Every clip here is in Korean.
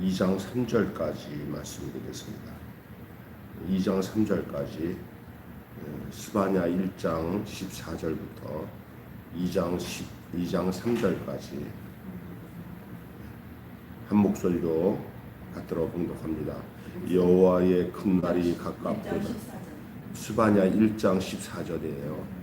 2장 3절까지 말씀드리겠습니다. 2장 3절까지 스바냐 1장 14절부터 2장 3절까지 한 목소리로 받들어 봉독합니다. 여호와의 큰 날이 가깝도다. 스바냐 1장 14절이에요.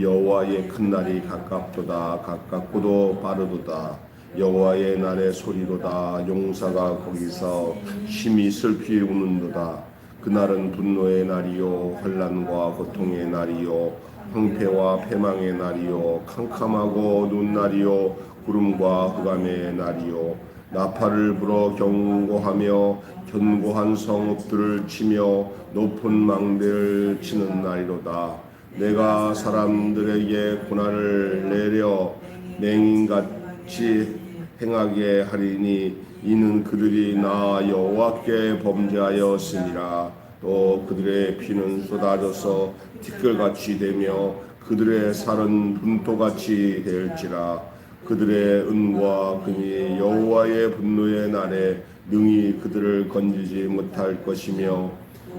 여호와의 큰 날이 가깝도다. 가깝고도 빠르도다. 여호와의 날의 소리로다. 용사가 거기서 심히 슬피 우는도다. 그날은 분노의 날이요 환난과 고통의 날이요 황폐와 패망의 날이요 캄캄하고 눈 날이요 구름과 흑암의 날이요 나팔을 불어 경고하며 견고한 성읍들을 치며 높은 망대를 치는 날이로다. 내가 사람들에게 고난을 내려 맹인같이 행하게 하리니 이는 그들이 나 여호와께 범죄하였으니라. 또 그들의 피는 쏟아져서 티끌같이 되며 그들의 살은 분토같이 될지라. 그들의 은과 금이 여호와의 분노의 날에 능히 그들을 건지지 못할 것이며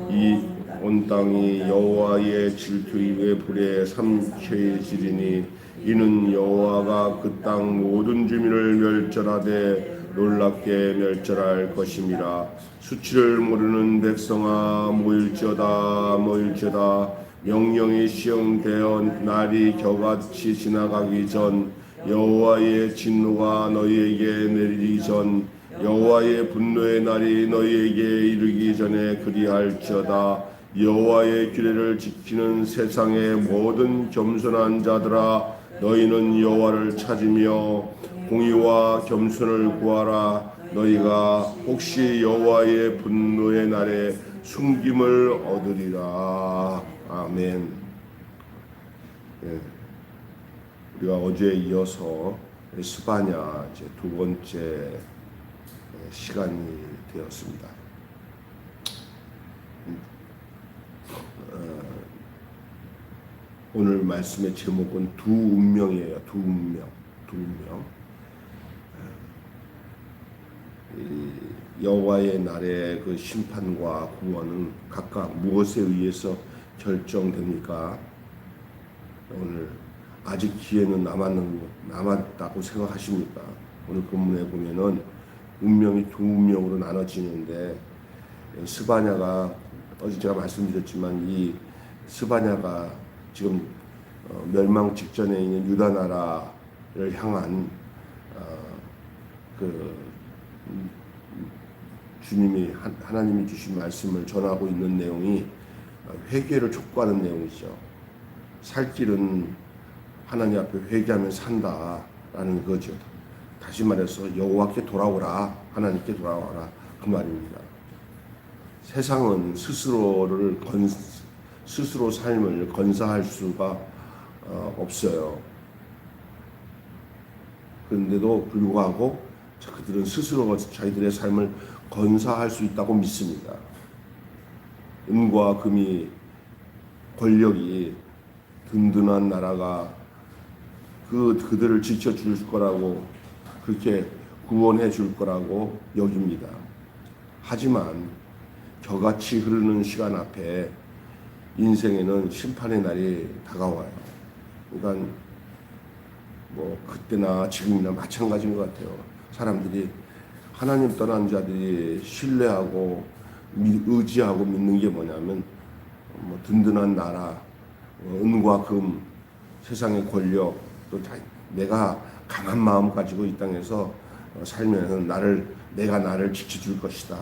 이 온 땅이 여호와의 질투의 불에 삼켜지리니 이는 여호와가 그 땅 모든 주민을 멸절하되 놀랍게 멸절할 것임이라. 수치를 모르는 백성아 모일지어다 모일지어다. 명령이 시험되어 날이 겨같이 지나가기 전 여호와의 진노가 너희에게 내리기 전 여호와의 분노의 날이 너희에게 이르기 전에 그리할지어다. 여호와의 규례를 지키는 세상의 모든 겸손한 자들아 너희는 여호와를 찾으며 공의와 겸손을 구하라. 너희가 혹시 여호와의 분노의 날에 숨김을 얻으리라. 아멘. 우리가 어제에 이어서 스바냐 이제 두 번째 시간이 되었습니다. 오늘 말씀의 제목은 두 운명이에요. 두 운명. 여호와의 날의 그 심판과 구원은 각각 무엇에 의해서 결정됩니까? 오늘 아직 기회는 남았다고 생각하십니까? 오늘 본문에 보면은 운명이 두 운명으로 나눠지는데 스바냐가 어제 제가 말씀드렸지만 이 스바냐가 지금 멸망 직전에 있는 유다 나라를 향한 주님이 하나님이 주신 말씀을 전하고 있는 내용이 회개를 촉구하는 내용이죠. 살 길은 하나님 앞에 회개하면 산다라는 거죠. 다시 말해서 여호와께 돌아오라, 하나님께 돌아와라 그 말입니다. 세상은 스스로 삶을 건사할 수가 없어요. 그런데도 불구하고 그들은 스스로 자기들의 삶을 건사할 수 있다고 믿습니다. 은과 금이 권력이 든든한 나라가 그들을 지켜줄 거라고 그렇게 구원해 줄 거라고 여깁니다. 하지만 겨같이 흐르는 시간 앞에 인생에는 심판의 날이 다가와요. 그러니까 그때나 지금이나 마찬가지인 것 같아요. 사람들이 하나님 떠난 자들이 신뢰하고 의지하고 믿는 게 뭐냐면 든든한 나라, 은과 금, 세상의 권력, 또 내가 강한 마음 가지고 이 땅에서 살면서 내가 나를 지켜줄 것이다.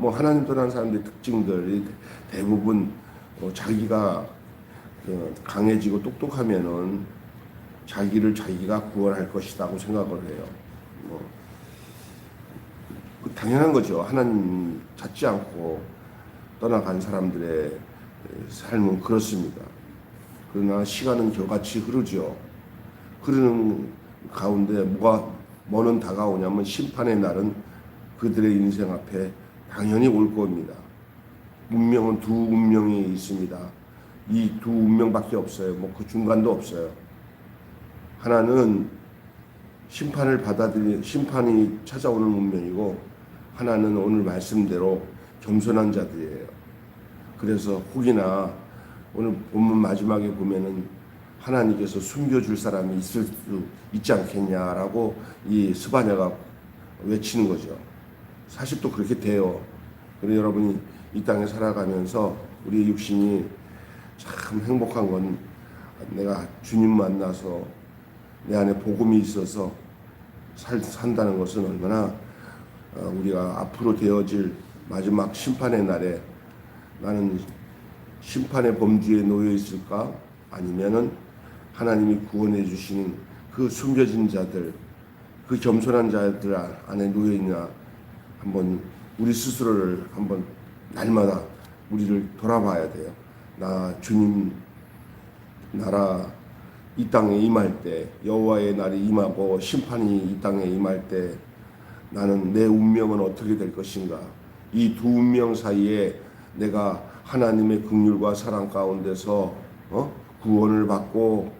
하나님 떠난 사람들의 특징들이 대부분 자기가 강해지고 똑똑하면은 자기가 구원할 것이라고 생각을 해요. 당연한 거죠. 하나님 찾지 않고 떠나간 사람들의 삶은 그렇습니다. 그러나 시간은 겨같이 흐르죠. 흐르는 가운데 뭐는 다가오냐면 심판의 날은 그들의 인생 앞에 당연히 올 겁니다. 운명은 두 운명이 있습니다. 이 두 운명밖에 없어요. 그 중간도 없어요. 하나는 심판이 찾아오는 운명이고, 하나는 오늘 말씀대로 겸손한 자들이에요. 그래서 혹이나 오늘 본문 마지막에 보면은 하나님께서 숨겨줄 사람이 있을 수 있지 않겠냐라고 이 스바냐가 외치는 거죠. 사실 또 그렇게 돼요. 그래서 여러분이 이 땅에 살아가면서 우리의 육신이 참 행복한 건 내가 주님 만나서 내 안에 복음이 있어서 산다는 것은 얼마나 우리가 앞으로 되어질 마지막 심판의 날에 나는 심판의 범주에 놓여 있을까? 아니면은 하나님이 구원해 주시는 그 숨겨진 자들, 그 겸손한 자들 안에 놓여 있냐? 한번 우리 스스로를 한번 날마다 우리를 돌아봐야 돼요. 나 주님 나라 이 땅에 임할 때, 여호와의 날이 임하고 심판이 이 땅에 임할 때 나는 내 운명은 어떻게 될 것인가? 이 두 운명 사이에 내가 하나님의 긍휼과 사랑 가운데서 구원을 받고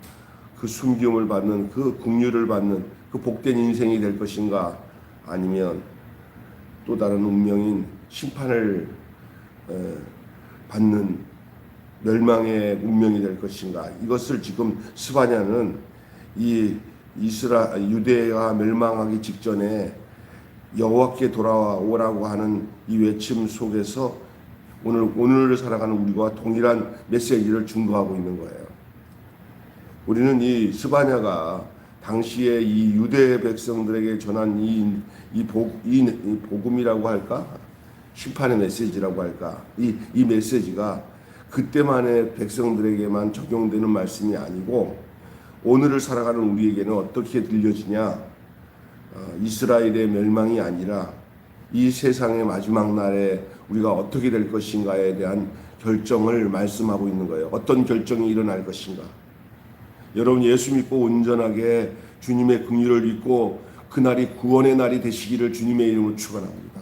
그 숨김을 받는, 그 긍휼을 받는 그 복된 인생이 될 것인가? 아니면 또 다른 운명인 심판을 받는 멸망의 운명이 될 것인가? 이것을 지금 스바냐는 이 유대가 멸망하기 직전에 여호와께 돌아오라고 하는 이 외침 속에서 오늘을 살아가는 우리와 동일한 메시지를 증거하고 있는 거예요. 우리는 이 스바냐가 당시에 이 유대 백성들에게 전한 이 복음이라고 할까? 심판의 메시지라고 할까? 이 메시지가 그때만의 백성들에게만 적용되는 말씀이 아니고 오늘을 살아가는 우리에게는 어떻게 들려지냐? 이스라엘의 멸망이 아니라 이 세상의 마지막 날에 우리가 어떻게 될 것인가에 대한 결정을 말씀하고 있는 거예요. 어떤 결정이 일어날 것인가? 여러분 예수 믿고 온전하게 주님의 긍휼을 믿고 그날이 구원의 날이 되시기를 주님의 이름으로 축원합니다.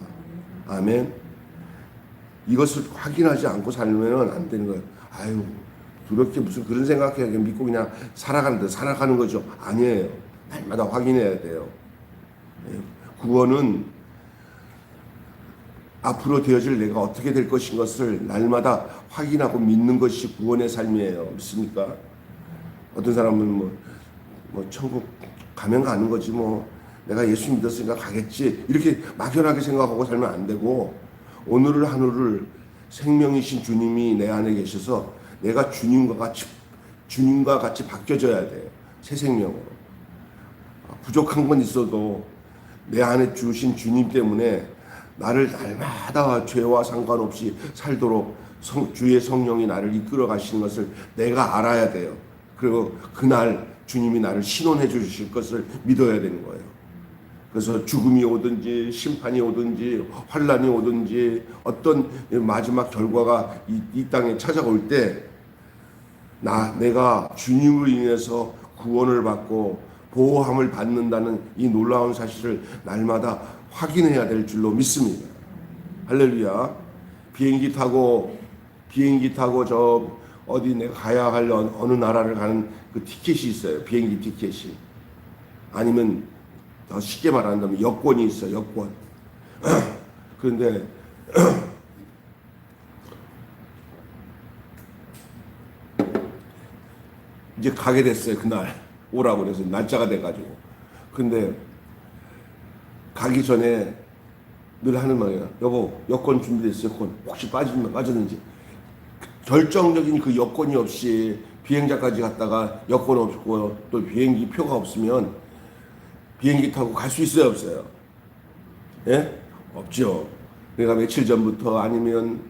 아멘. 이것을 확인하지 않고 살면 안 되는 거예요. 아유, 그렇게 무슨 그런 생각해 믿고 그냥 살아가는 거죠. 아니에요. 날마다 확인해야 돼요. 구원은 앞으로 되어질 내가 어떻게 될 것인 것을 날마다 확인하고 믿는 것이 구원의 삶이에요. 믿습니까? 어떤 사람은 뭐 천국 가면 가는 거지 뭐 내가 예수 믿었으니까 가겠지 이렇게 막연하게 생각하고 살면 안 되고 오늘을 하루를 생명이신 주님이 내 안에 계셔서 내가 주님과 같이 바뀌어져야 돼요. 새 생명으로. 부족한 건 있어도 내 안에 주신 주님 때문에 나를 날마다 죄와 상관없이 살도록 주의 성령이 나를 이끌어 가시는 것을 내가 알아야 돼요. 그리고 그날 주님이 나를 신원해 주실 것을 믿어야 되는 거예요. 그래서 죽음이 오든지 심판이 오든지 환란이 오든지 어떤 마지막 결과가 이 땅에 찾아올 때 내가 주님으로 인해서 구원을 받고 보호함을 받는다는 이 놀라운 사실을 날마다 확인해야 될 줄로 믿습니다. 할렐루야. 비행기 타고 저 어디 내가 가야 할 어느 나라를 가는 그 티켓이 있어요. 비행기 티켓이. 아니면 더 쉽게 말한다면 여권이 있어요. 여권. 그런데 이제 가게 됐어요. 그날 오라고 그래서 날짜가 돼가지고. 근데 가기 전에 늘 하는 말이야. 여보 여권 준비됐어요. 여권 혹시 빠졌는지. 결정적인 그 여권이 없이 비행장까지 갔다가 여권 없고 또 비행기 표가 없으면 비행기 타고 갈 수 있어요, 없어요? 예? 없죠. 내가 며칠 전부터 아니면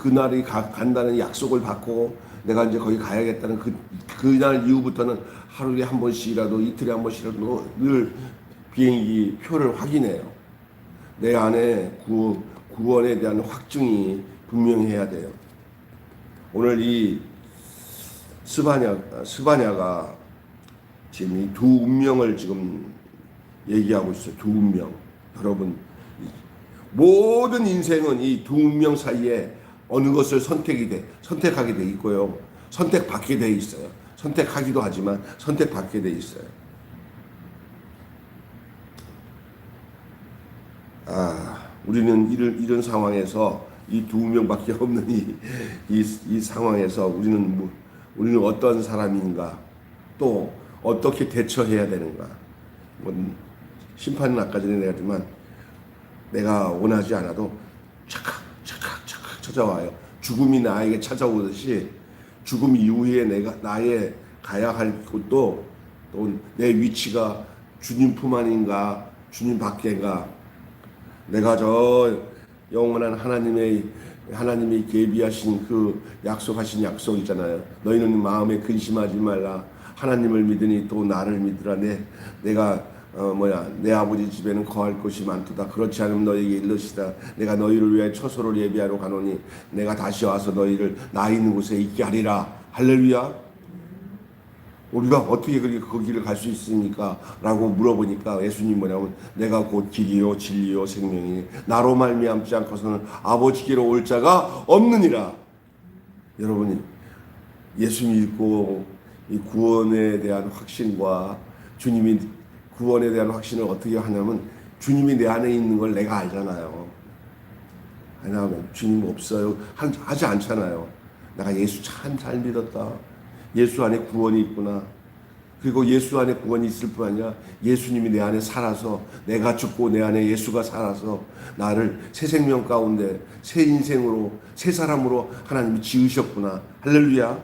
그날이 간다는 약속을 받고 내가 이제 거기 가야겠다는 그날 이후부터는 하루에 한 번씩이라도 이틀에 한 번씩이라도 늘 비행기 표를 확인해요. 내 안에 구원에 대한 확증이 분명해야 돼요. 오늘 이 스바냐가 지금 이 두 운명을 지금 얘기하고 있어요. 두 운명. 여러분 모든 인생은 이 두 운명 사이에 어느 것을 선택하게 돼 있고요. 선택받게 돼 있어요. 선택하기도 하지만 선택받게 돼 있어요. 우리는 이런 상황에서 이 두 명밖에 없는 이 상황에서 우리는 어떤 사람인가, 또 어떻게 대처해야 되는가. 심판은 아까 전에 내가 했지만 내가 원하지 않아도 착각 찾아와요. 죽음이 나에게 찾아오듯이 죽음 이후에 나의 가야 할 곳도 또 내 위치가 주님 품 안인가 주님 밖인가. 내가 저 영원한 하나님의 계비하신 그 약속하신 약속 있잖아요. 너희는 마음에 근심하지 말라. 하나님을 믿으니 또 나를 믿으라. 내가 내 아버지 집에는 거할 곳이 많도다. 그렇지 않으면 너희에게 일러시다. 내가 너희를 위하여 처소를 예비하러 가노니 내가 다시 와서 너희를 나 있는 곳에 있게 하리라. 할렐루야. 우리가 어떻게 그 길을 갈 수 있습니까? 라고 물어보니까 예수님 뭐냐면 내가 곧 길이요 진리요 생명이니 나로 말미암지 않고서는 아버지께로 올 자가 없느니라. 여러분이 예수 믿고 이 구원에 대한 확신과 주님이 구원에 대한 확신을 어떻게 하냐면 주님이 내 안에 있는 걸 내가 알잖아요. 왜냐하면 주님 없어요 하지 않잖아요. 내가 예수 참 잘 믿었다. 예수 안에 구원이 있구나. 그리고 예수 안에 구원이 있을 뿐 아니라 예수님이 내 안에 살아서 내가 죽고 내 안에 예수가 살아서 나를 새 생명 가운데 새 인생으로 새 사람으로 하나님이 지으셨구나. 할렐루야.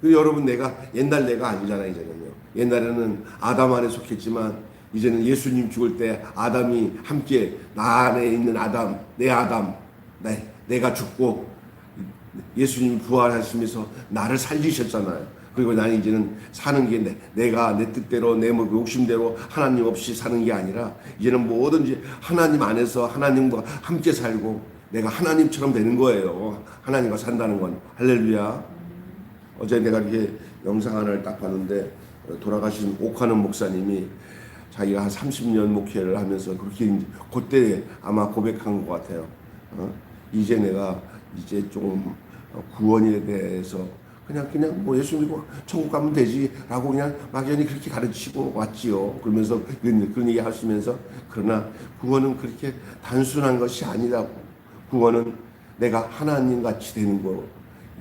여러분 옛날 내가 아니잖아요. 이제는요. 옛날에는 아담 안에 속했지만 이제는 예수님 죽을 때 아담이 함께 나 안에 있는 아담, 내 아담, 내가 죽고 예수님이 부활하시면서 나를 살리셨잖아요. 그리고 나는 이제는 사는 게 내가 내 뜻대로 내 욕심대로 하나님 없이 사는 게 아니라 이제는 뭐든지 하나님 안에서 하나님과 함께 살고 내가 하나님처럼 되는 거예요. 하나님과 산다는 건. 할렐루야. 어제 내가 이렇게 영상 하나를 딱 봤는데 돌아가신 옥하는 목사님이 자기가 한 30년 목회를 하면서 그렇게 그때 아마 고백한 것 같아요. 이제 내가 좀 구원에 대해서 그냥 뭐 예수 믿고 천국 가면 되지라고 그냥 막연히 그렇게 가르치고 왔지요. 그러면서 그런 얘기 하시면서 그러나 구원은 그렇게 단순한 것이 아니라고. 구원은 내가 하나님 같이 되는 거,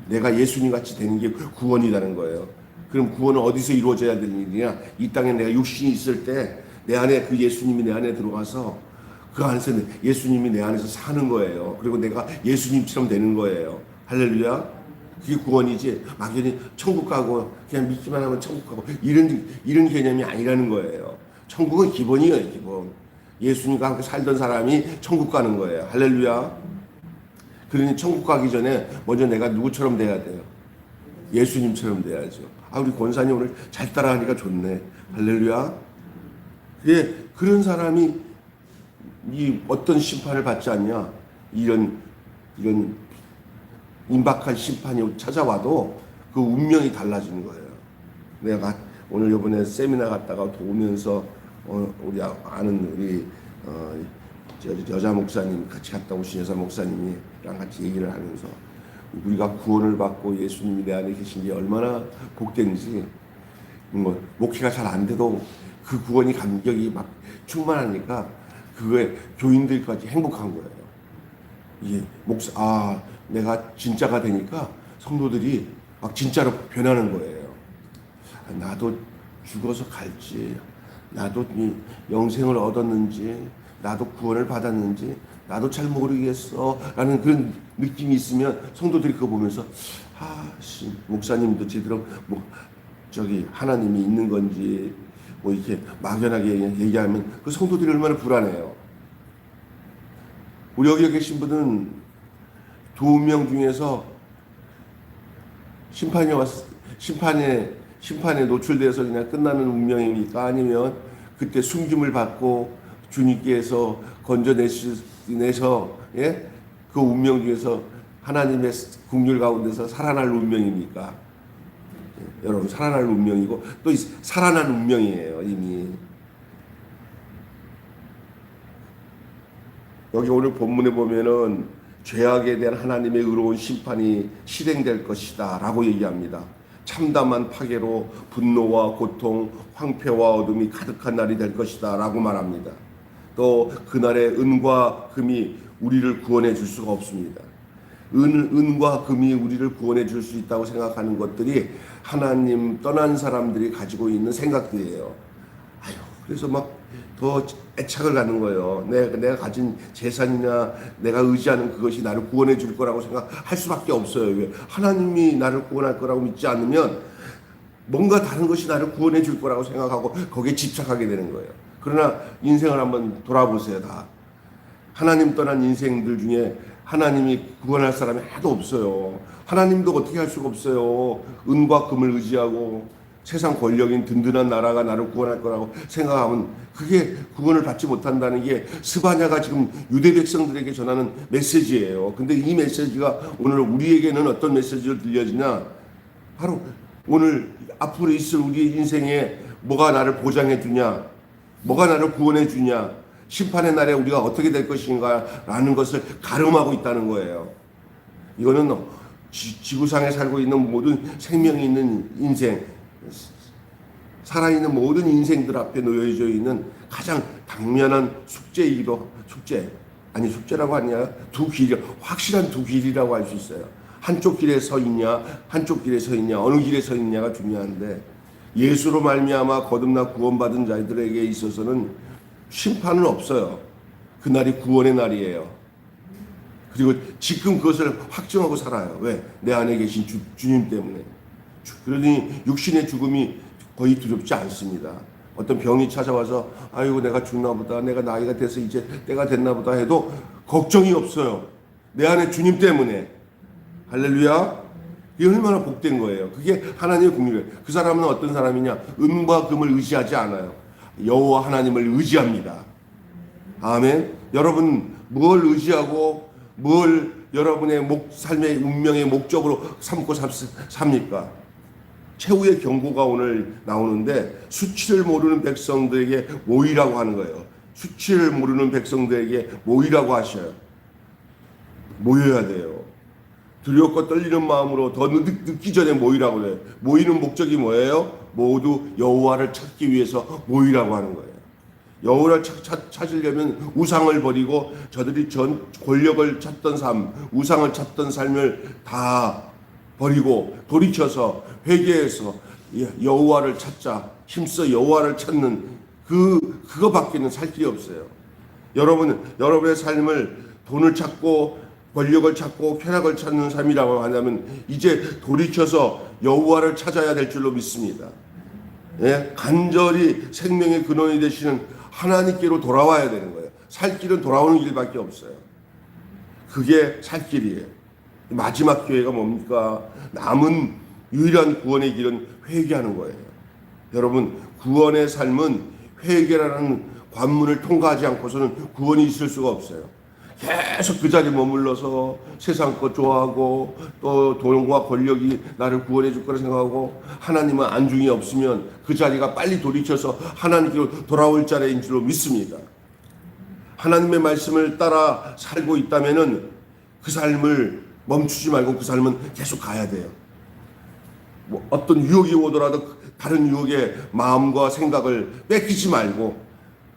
내가 예수님 같이 되는 게 구원이라는 거예요. 그럼 구원은 어디서 이루어져야 되는 일이냐? 이 땅에 내가 육신이 있을 때 내 안에 그 예수님이 내 안에 들어가서 그 안에서 예수님이 내 안에서 사는 거예요. 그리고 내가 예수님처럼 되는 거예요. 할렐루야. 그게 구원이지 막연히 천국 가고 그냥 믿기만 하면 천국 가고 이런 개념이 아니라는 거예요. 천국은 기본이에요. 기본. 예수님과 함께 살던 사람이 천국 가는 거예요. 할렐루야. 그러니 천국 가기 전에 먼저 내가 누구처럼 돼야 돼요? 예수님처럼 돼야죠. 우리 권사님 오늘 잘 따라하니까 좋네. 할렐루야. 예, 그런 사람이 이 어떤 심판을 받지 않냐? 이런 임박한 심판이 찾아와도 그 운명이 달라지는 거예요. 내가 오늘 이번에 세미나 갔다가 오면서 우리 아는 여자 목사님 같이 갔다 오신 여자 목사님이랑 같이 얘기를 하면서 우리가 구원을 받고 예수님이 내 안에 계신 게 얼마나 복된지 목회가 잘 안 돼도 그 구원이 감격이 막 충만하니까 그거에 교인들까지 행복한 거예요. 이게 내가 진짜가 되니까 성도들이 막 진짜로 변하는 거예요. 나도 죽어서 갈지, 나도 영생을 얻었는지, 나도 구원을 받았는지, 나도 잘 모르겠어 라는 그런 느낌이 있으면 성도들이 그거 보면서 목사님도 제대로 하나님이 있는 건지 이렇게 막연하게 얘기하면 그 성도들이 얼마나 불안해요. 우리 여기 계신 분은 2명 중에서 심판에 노출돼서 그냥 끝나는 운명입니까? 아니면 그때 숨김을 받고 주님께서 건져내서 그 운명 중에서 하나님의 긍휼 가운데서 살아날 운명입니까? 여러분 살아날 운명이고 또 살아난 운명이에요. 이미 여기 오늘 본문에 보면은 죄악에 대한 하나님의 의로운 심판이 실행될 것이다 라고 얘기합니다. 참담한 파괴로 분노와 고통, 황폐와 어둠이 가득한 날이 될 것이다 라고 말합니다. 또 그날의 은과 금이 우리를 구원해 줄 수가 없습니다. 은과 금이 우리를 구원해 줄 수 있다고 생각하는 것들이 하나님 떠난 사람들이 가지고 있는 생각들이에요. 아유, 그래서 막 더 애착을 갖는 거예요. 내가 가진 재산이나 내가 의지하는 그것이 나를 구원해 줄 거라고 생각할 수밖에 없어요. 왜? 하나님이 나를 구원할 거라고 믿지 않으면 뭔가 다른 것이 나를 구원해 줄 거라고 생각하고 거기에 집착하게 되는 거예요. 그러나 인생을 한번 돌아보세요. 다 하나님 떠난 인생들 중에 하나님이 구원할 사람이 하나도 없어요. 하나님도 어떻게 할 수가 없어요. 은과 금을 의지하고 세상 권력인 든든한 나라가 나를 구원할 거라고 생각하면 그게 구원을 받지 못한다는 게 스바냐가 지금 유대 백성들에게 전하는 메시지예요. 근데 이 메시지가 오늘 우리에게는 어떤 메시지를 들려지냐? 바로 오늘 앞으로 있을 우리 인생에 뭐가 나를 보장해 주냐? 뭐가 나를 구원해 주냐? 심판의 날에 우리가 어떻게 될 것인가 라는 것을 가름하고 있다는 거예요. 이거는 지구상에 살고 있는 모든 생명이 있는 인생, 살아있는 모든 인생들 앞에 놓여져 있는 가장 당면한 숙제라고 하냐, 확실한 두 길이라고 할 수 있어요. 한쪽 길에 서 있냐, 한쪽 길에 서 있냐, 어느 길에 서 있냐가 중요한데, 예수로 말미암아 거듭나 구원받은 자들에게 있어서는 심판은 없어요. 그날이 구원의 날이에요. 그리고 지금 그것을 확정하고 살아요. 왜? 내 안에 계신 주님 때문에. 그러니 육신의 죽음이 거의 두렵지 않습니다. 어떤 병이 찾아와서 아이고 내가 죽나 보다, 내가 나이가 돼서 이제 때가 됐나 보다 해도 걱정이 없어요. 내 안에 주님 때문에. 할렐루야. 이게 얼마나 복된 거예요. 그게 하나님의 국리예요. 그 사람은 어떤 사람이냐? 은과 금을 의지하지 않아요. 여호와 하나님을 의지합니다. 아멘. 여러분 뭘 의지하고 뭘 여러분의 삶의 운명의 목적으로 삼고 삽니까? 최후의 경고가 오늘 나오는데 수치를 모르는 백성들에게 모이라고 하는 거예요. 수치를 모르는 백성들에게 모이라고 하셔요. 모여야 돼요. 두렵고 떨리는 마음으로 더 늦기 전에 모이라고 해요. 모이는 목적이 뭐예요? 모두 여호와를 찾기 위해서 모이라고 하는 거예요. 여호와를 찾으려면 우상을 버리고 저들이 전 권력을 찾던 삶, 우상을 찾던 삶을 다 버리고 돌이켜서 회개해서 여호와를 찾자, 힘써 여호와를 찾는 그거밖에는 살 길이 없어요. 여러분의 삶을 돈을 찾고 권력을 찾고 쾌락을 찾는 삶이라고 하냐면 이제 돌이켜서 여호와를 찾아야 될 줄로 믿습니다. 예? 간절히 생명의 근원이 되시는 하나님께로 돌아와야 되는 거예요. 살 길은 돌아오는 길밖에 없어요. 그게 살 길이에요. 마지막 기회가 뭡니까? 남은 유일한 구원의 길은 회개하는 거예요. 여러분, 구원의 삶은 회개라는 관문을 통과하지 않고서는 구원이 있을 수가 없어요. 계속 그 자리에 머물러서 세상 것 좋아하고 또 돈과 권력이 나를 구원해 줄 거라 생각하고 하나님은 안중이 없으면 그 자리가 빨리 돌이켜서 하나님께로 돌아올 자리인 줄로 믿습니다. 하나님의 말씀을 따라 살고 있다면은 그 삶을 멈추지 말고 그 삶은 계속 가야 돼요. 뭐 어떤 유혹이 오더라도 다른 유혹의 마음과 생각을 뺏기지 말고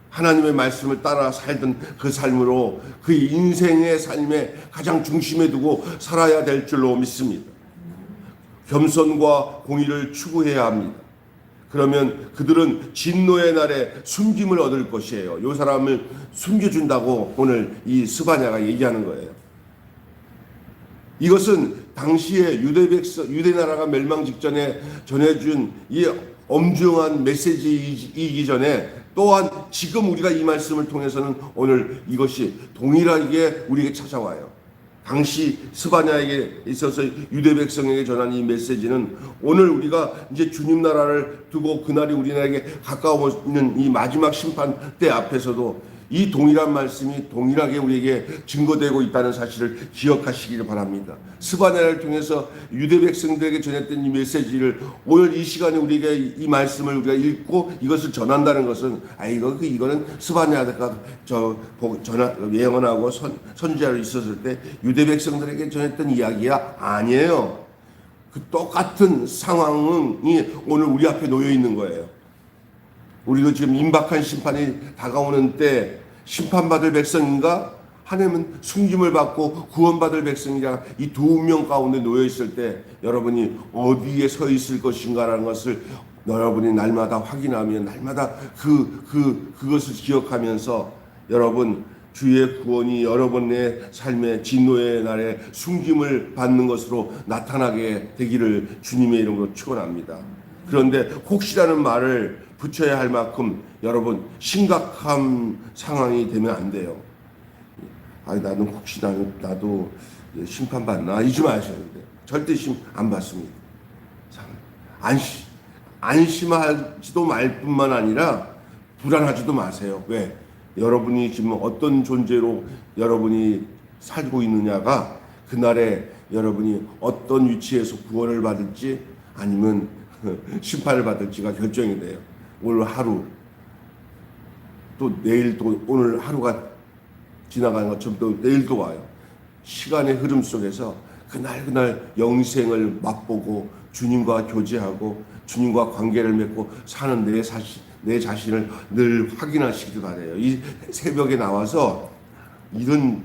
하나님의 말씀을 따라 살던 그 삶으로 그 인생의 삶의 가장 중심에 두고 살아야 될 줄로 믿습니다. 겸손과 공의를 추구해야 합니다. 그러면 그들은 진노의 날에 숨김을 얻을 것이에요. 이 사람을 숨겨준다고 오늘 이 스바냐가 얘기하는 거예요. 이것은 당시에 유대 나라가 멸망 직전에 전해준 이 엄중한 메시지이기 전에 또한 지금 우리가 이 말씀을 통해서는 오늘 이것이 동일하게 우리에게 찾아와요. 당시 스바냐에게 있어서 유대 백성에게 전한 이 메시지는 오늘 우리가 이제 주님 나라를 두고 그날이 우리나라에게 가까워 있는 이 마지막 심판 때 앞에서도 이 동일한 말씀이 동일하게 우리에게 증거되고 있다는 사실을 기억하시기를 바랍니다. 스바냐를 통해서 유대 백성들에게 전했던 이 메시지를 오늘 이 시간에 우리에게 이 말씀을 우리가 읽고 이것을 전한다는 것은 이거는 스바냐가 예언하고 선지자로 있었을 때 유대 백성들에게 전했던 이야기가 아니에요. 그 똑같은 상황이 오늘 우리 앞에 놓여 있는 거예요. 우리도 지금 임박한 심판이 다가오는 때 심판받을 백성인가? 하나님은 숨김을 받고 구원받을 백성이라 이 두 운명 가운데 놓여 있을 때 여러분이 어디에 서 있을 것인가라는 것을 여러분이 날마다 확인하며 날마다 그것을 기억하면서 여러분 주의 구원이 여러분의 삶의 진노의 날에 숨김을 받는 것으로 나타나게 되기를 주님의 이름으로 축원합니다. 그런데 혹시라는 말을 붙여야 할 만큼 여러분 심각한 상황이 되면 안 돼요. 아니 나는 혹시 나도 심판받나 이지 마셔야 돼요. 절대 안 받습니다. 안심하지도 말 뿐만 아니라 불안하지도 마세요. 왜? 여러분이 지금 어떤 존재로 여러분이 살고 있느냐가 그날에 여러분이 어떤 위치에서 구원을 받을지 아니면 심판을 받을지가 결정이 돼요. 오늘 하루 또 내일 또 오늘 하루가 지나가는 것처럼 또 내일도 와요. 시간의 흐름 속에서 그날 영생을 맛보고 주님과 교제하고 주님과 관계를 맺고 사는 내 자신을 늘 확인하시길 바래요. 이 새벽에 나와서 이런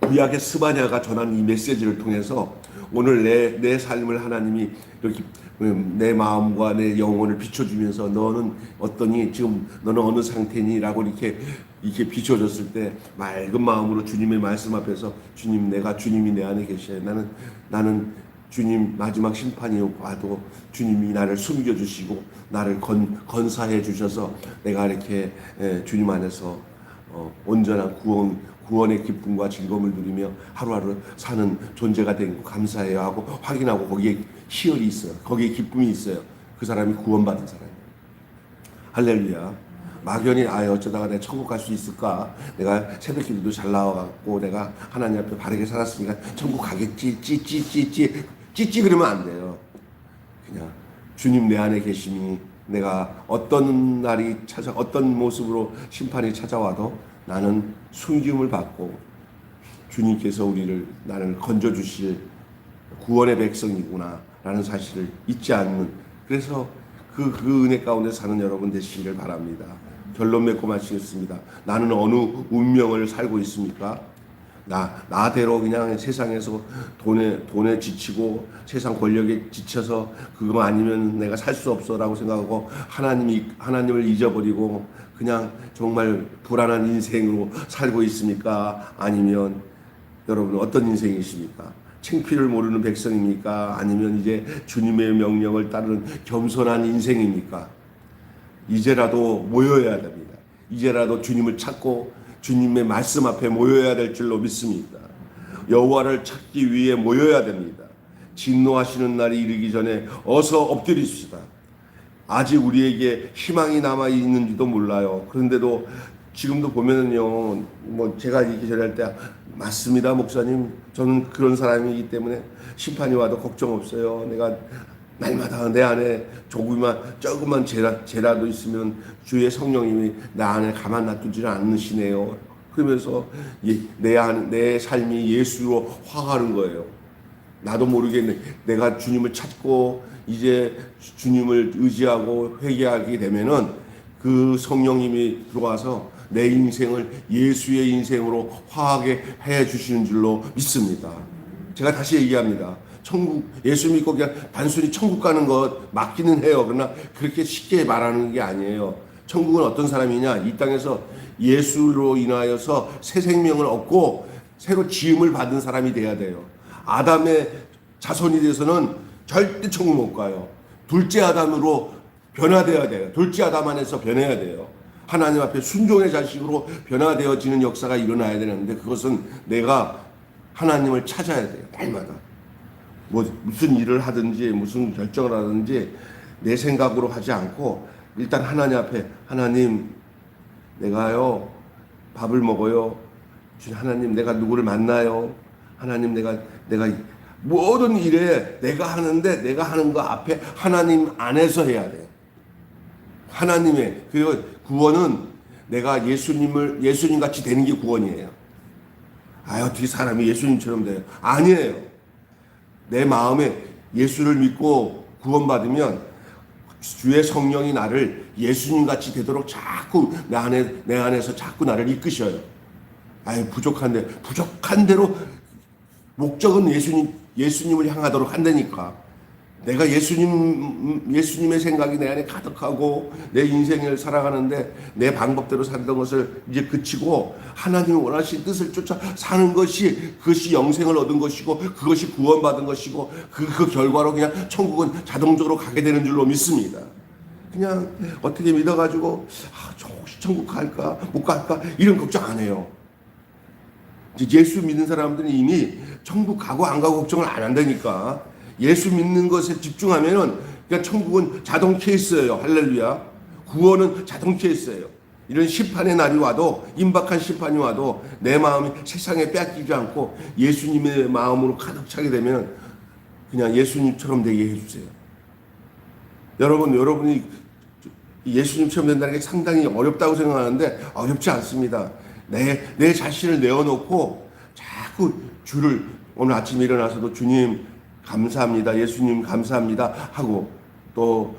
구약의 스바냐가 전한 이 메시지를 통해서 오늘 내 삶을 하나님이 이렇게 내 마음과 내 영혼을 비춰주면서 너는 어떠니? 지금 너는 어느 상태니? 라고 이렇게 비춰줬을 때 맑은 마음으로 주님의 말씀 앞에서 주님이 내 안에 계셔요. 나는 주님 마지막 심판이 와도 주님이 나를 숨겨주시고 나를 건사해 주셔서 내가 이렇게 주님 안에서 온전한 구원의 기쁨과 즐거움을 누리며 하루하루 사는 존재가 된 거 감사해요 하고 확인하고 거기에 희열이 있어요. 거기에 기쁨이 있어요. 그 사람이 구원받은 사람이에요. 할렐루야. 막연히 어쩌다가 내가 천국 갈 수 있을까? 내가 새벽기도도 잘 나와갖고 내가 하나님 앞에 바르게 살았으니까 천국 가겠지. 찌찌 그러면 안 돼요. 그냥 주님 내 안에 계심이 내가 어떤 날이 어떤 모습으로 심판이 찾아와도 나는 숨김을 받고 주님께서 나를 건져주실 구원의 백성이구나 라는 사실을 잊지 않는 그래서 그 은혜 가운데 사는 여러분 되시기를 바랍니다. 결론 맺고 마치겠습니다. 나는 어느 운명을 살고 있습니까? 나대로 그냥 세상에서 돈에 지치고 세상 권력에 지쳐서 그거 아니면 내가 살 수 없어라고 생각하고 하나님을 잊어버리고 그냥 정말 불안한 인생으로 살고 있습니까? 아니면 여러분 어떤 인생이십니까? 창피를 모르는 백성입니까? 아니면 이제 주님의 명령을 따르는 겸손한 인생입니까? 이제라도 모여야 됩니다. 이제라도 주님을 찾고 주님의 말씀 앞에 모여야 될 줄로 믿습니다. 여호와를 찾기 위해 모여야 됩니다. 진노하시는 날이 이르기 전에 어서 엎드리십시다. 아직 우리에게 희망이 남아 있는지도 몰라요. 그런데도 지금도 보면은요, 제가 이렇게 전할 때 맞습니다, 목사님. 저는 그런 사람이기 때문에 심판이 와도 걱정 없어요. 내가 날마다 내 안에 조그만 죄라도 있으면 주의 성령님이 나 안에 가만 놔두지를 않으시네요. 그러면서 내 삶이 예수로 화가는 거예요. 나도 모르게 내가 주님을 찾고 이제 주님을 의지하고 회개하게 되면은 그 성령님이 들어와서 내 인생을 예수의 인생으로 화하게 해 주시는 줄로 믿습니다. 제가 다시 얘기합니다. 예수 믿고 그냥 단순히 천국 가는 것 맞기는 해요. 그러나 그렇게 쉽게 말하는 게 아니에요. 천국은 어떤 사람이냐? 이 땅에서 예수로 인하여서 새 생명을 얻고 새로 지음을 받은 사람이 돼야 돼요. 아담의 자손이 돼서는 절대 천국 못 가요. 둘째 아담으로 변화되어야 돼요. 둘째 아담 안에서 변해야 돼요. 하나님 앞에 순종의 자식으로 변화되어지는 역사가 일어나야 되는데 그것은 내가 하나님을 찾아야 돼요. 날마다. 무슨 일을 하든지 무슨 결정을 하든지 내 생각으로 하지 않고 일단 하나님 앞에 하나님 내가요 밥을 먹어요. 하나님 내가 누구를 만나요. 하나님 내가 모든 일에 내가 하는데 내가 하는 거 앞에 하나님 안에서 해야 돼요. 하나님의 그 구원은 내가 예수님 같이 되는 게 구원이에요. 어떻게 사람이 예수님처럼 돼요? 아니에요. 내 마음에 예수를 믿고 구원받으면 주의 성령이 나를 예수님 같이 되도록 자꾸 내 안에서 자꾸 나를 이끄셔요. 아유, 부족한 대로 목적은 예수님을 향하도록 한다니까. 내가 예수님의 생각이 내 안에 가득하고 내 인생을 살아가는데 내 방법대로 살던 것을 이제 그치고 하나님이 원하신 뜻을 쫓아 사는 것이, 그것이 영생을 얻은 것이고 그것이 구원받은 것이고 그 결과로 그냥 천국은 자동적으로 가게 되는 줄로 믿습니다. 그냥 어떻게 믿어가지고 혹시 천국 갈까 못 갈까 이런 걱정 안 해요. 예수 믿는 사람들은 이미 천국 가고 안 가고 걱정을 안 한다니까. 예수 믿는 것에 집중하면은 그냥 천국은 자동 케이스예요. 할렐루야. 구원은 자동 케이스예요. 이런 심판의 날이 와도, 임박한 심판이 와도 내 마음이 세상에 뺏기지 않고 예수님의 마음으로 가득 차게 되면 그냥 예수님처럼 되게 해주세요. 여러분이 예수님처럼 된다는 게 상당히 어렵다고 생각하는데 어렵지 않습니다. 내 자신을 내어놓고 자꾸 주를, 오늘 아침에 일어나서도 주님 감사합니다, 예수님 감사합니다 하고 또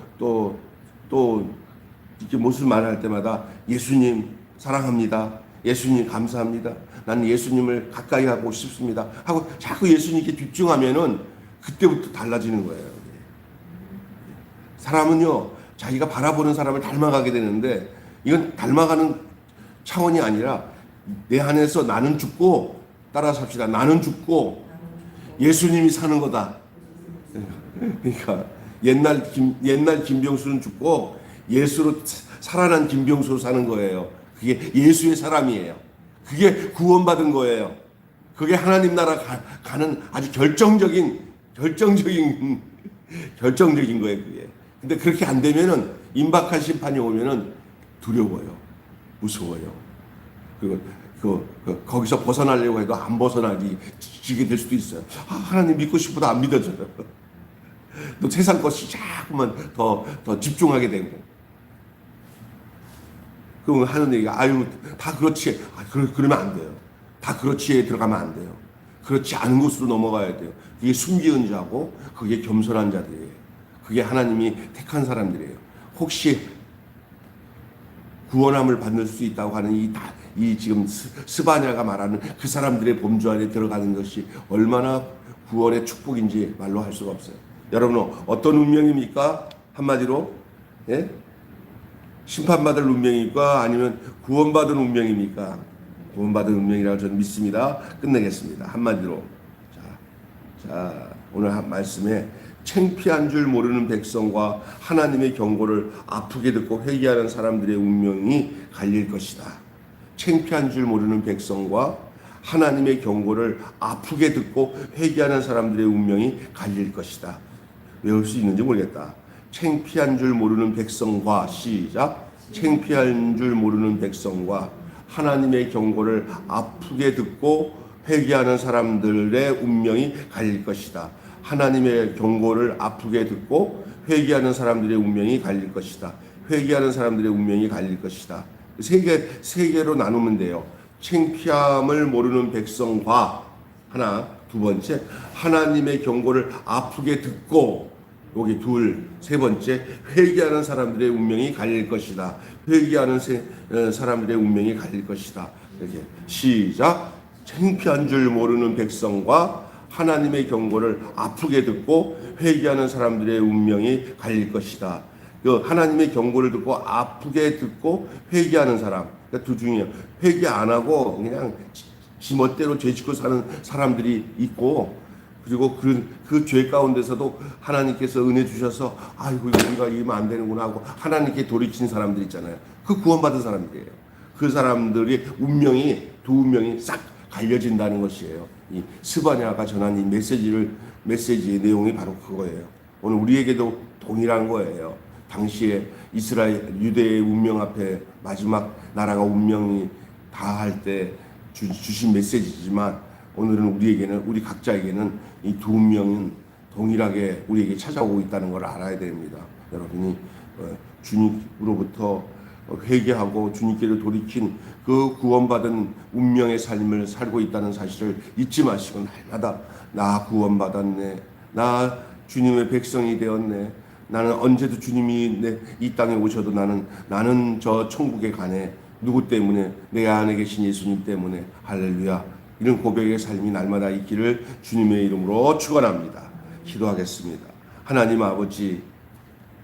이렇게 무슨 말할 때마다 예수님 사랑합니다, 예수님 감사합니다, 나는 예수님을 가까이 하고 싶습니다 하고 자꾸 예수님께 집중하면은 그때부터 달라지는 거예요. 사람은요, 자기가 바라보는 사람을 닮아가게 되는데 이건 닮아가는 차원이 아니라 내 안에서 나는 죽고, 따라 삽시다, 나는 죽고 예수님이 사는 거다. 그러니까 옛날 김병수는 죽고 예수로 살아난 김병수로 사는 거예요. 그게 예수의 사람이에요. 그게 구원받은 거예요. 그게 하나님 나라 가는 아주 결정적인 거예요, 그게. 근데 그렇게 안 되면은, 임박한 심판이 오면은 두려워요. 무서워요. 거기서 벗어나려고 해도 안 벗어나지게 될 수도 있어요. 하나님 믿고 싶어도 안 믿어져요. 또 세상 것이 자꾸만 더 집중하게 되고. 그럼 하는 얘기가, 다 그렇지. 그러면 안 돼요. 다 그렇지에 들어가면 안 돼요. 그렇지 않은 곳으로 넘어가야 돼요. 그게 숨기은 자고, 그게 겸손한 자들이에요. 그게 하나님이 택한 사람들이에요. 혹시 구원함을 받을 수 있다고 하는 이 지금 스바냐가 말하는 그 사람들의 범주 안에 들어가는 것이 얼마나 구원의 축복인지 말로 할 수가 없어요. 여러분은 어떤 운명입니까? 한마디로, 예? 심판받을 운명입니까? 아니면 구원받은 운명입니까? 구원받은 운명이라고 저는 믿습니다. 끝내겠습니다. 한마디로. 자, 오늘 한 말씀에 창피한 줄 모르는 백성과 하나님의 경고를 아프게 듣고 회개하는 사람들의 운명이 갈릴 것이다. 창피한 줄 모르는 백성과 하나님의 경고를 아프게 듣고 회개하는 사람들의 운명이 갈릴 것이다. 외울 수 있는지 모르겠다. 창피한 줄 모르는 백성과, 시작. 창피한 줄 모르는 백성과 하나님의 경고를 아프게 듣고 회개하는 사람들의 운명이 갈릴 것이다. 하나님의 경고를 아프게 듣고 회개하는 사람들의 운명이 갈릴 것이다. 회개하는 사람들의 운명이 갈릴 것이다. 세 개로 나누면 돼요. 창피함을 모르는 백성과 하나, 두 번째 하나님의 경고를 아프게 듣고, 여기 둘, 세 번째 회개하는 사람들의 운명이 갈릴 것이다. 회개하는 사람들의 운명이 갈릴 것이다. 이렇게 시작. 창피한 줄 모르는 백성과 하나님의 경고를 아프게 듣고 회개하는 사람들의 운명이 갈릴 것이다. 그 하나님의 경고를 듣고 아프게 듣고 회개하는 사람, 그러니까 두 중이에요. 회개 안 하고 그냥 지 멋대로 죄 짓고 사는 사람들이 있고, 그리고 그 죄 가운데서도 하나님께서 은혜 주셔서 아이고 우리가 이러면 안 되는구나 하고 하나님께 돌이킨 사람들 있잖아요. 그 구원받은 사람들이에요. 그 사람들의 운명이, 두 운명이 싹 갈려진다는 것이에요. 이 스바냐가 전한 이 메시지의 내용이 바로 그거예요. 오늘 우리에게도 동일한 거예요. 당시에 이스라엘 유대의 운명 앞에 마지막 나라가 운명이 다할 때 주신 메시지지만, 오늘은 우리 각자에게는 이 두 운명은 동일하게 우리에게 찾아오고 있다는 걸 알아야 됩니다. 여러분이 주님으로부터 회개하고 주님께로 돌이킨 그 구원받은 운명의 삶을 살고 있다는 사실을 잊지 마시고, 날마다 나 구원받았네, 나 주님의 백성이 되었네, 나는 언제도 주님이 이 땅에 오셔도 나는 저 천국에 가네. 누구 때문에? 내 안에 계신 예수님 때문에. 할렐루야. 이런 고백의 삶이 날마다 있기를 주님의 이름으로 축원합니다. 기도하겠습니다. 하나님 아버지,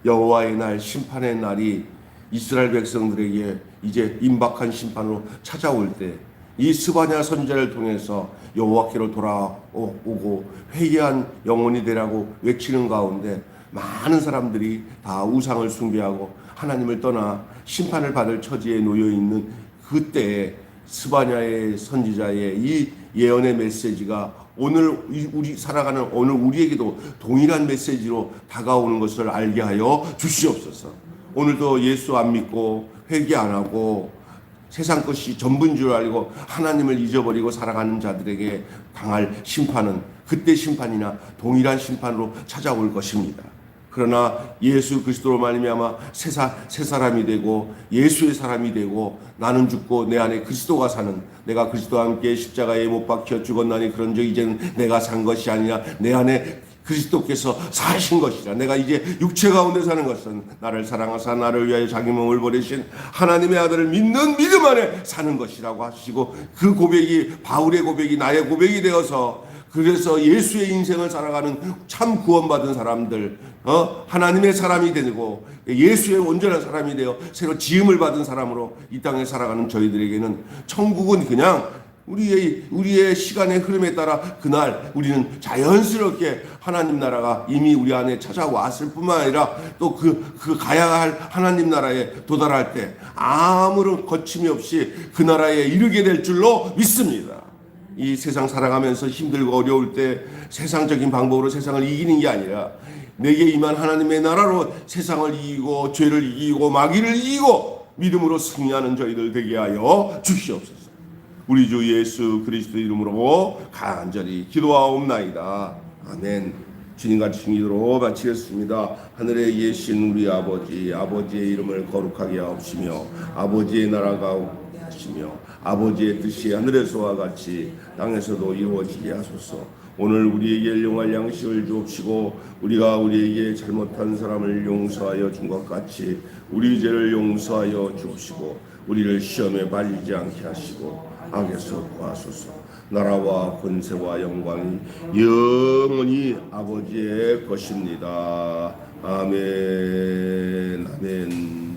여호와의 날, 심판의 날이 이스라엘 백성들에게 이제 임박한 심판으로 찾아올 때 이 스바냐 선지자를 통해서 여호와께로 돌아오고 회개한 영혼이 되라고 외치는 가운데 많은 사람들이 다 우상을 숭배하고 하나님을 떠나 심판을 받을 처지에 놓여 있는 그때에 스바냐의 선지자의 이 예언의 메시지가 오늘 우리 살아가는 오늘 우리에게도 동일한 메시지로 다가오는 것을 알게 하여 주시옵소서. 오늘도 예수 안 믿고 회개 안 하고 세상 것이 전부인 줄 알고 하나님을 잊어버리고 살아가는 자들에게 당할 심판은 그때 심판이나 동일한 심판으로 찾아올 것입니다. 그러나 예수 그리스도로 말미암아 새 사람이 되고 예수의 사람이 되고 나는 죽고 내 안에 그리스도가 사는, 내가 그리스도와 함께 십자가에 못 박혀 죽었나니 그런즉 이제는 내가 산 것이 아니라 내 안에 그리스도께서 사신 것이라. 내가 이제 육체 가운데 사는 것은 나를 사랑하사 나를 위하여 자기 몸을 버리신 하나님의 아들을 믿는 믿음 안에 사는 것이라고 하시고, 그 고백이 바울의 고백이 나의 고백이 되어서 그래서 예수의 인생을 살아가는 참 구원받은 사람들, 하나님의 사람이 되고 예수의 온전한 사람이 되어 새로 지음을 받은 사람으로 이 땅에 살아가는 저희들에게는 천국은 그냥 우리의 시간의 흐름에 따라 그날 우리는 자연스럽게 하나님 나라가 이미 우리 안에 찾아왔을 뿐만 아니라 또 그 가야 할 하나님 나라에 도달할 때 아무런 거침이 없이 그 나라에 이르게 될 줄로 믿습니다. 이 세상 살아가면서 힘들고 어려울 때 세상적인 방법으로 세상을 이기는 게 아니라 내게 임한 하나님의 나라로 세상을 이기고 죄를 이기고 마귀를 이기고 믿음으로 승리하는 저희들 되게 하여 주시옵소서. 우리 주 예수 그리스도 이름으로 간절히 기도하옵나이다. 아멘. 주님같이 기도로 마치겠습니다. 하늘에 계신 우리 아버지의 이름을 거룩하게 하옵시며 아버지의 나라가 하시며 아버지의 뜻이 하늘에서와 같이 땅에서도 이루어지게 하소서. 오늘 우리에게 일용할 양식을 주옵시고 우리가 우리에게 잘못한 사람을 용서하여 준 것 같이 우리 죄를 용서하여 주옵시고 우리를 시험에 빠지지 않게 하시고 악에서 구하소서. 나라와 권세와 영광이 영원히 아버지의 것입니다. 아멘. 아멘.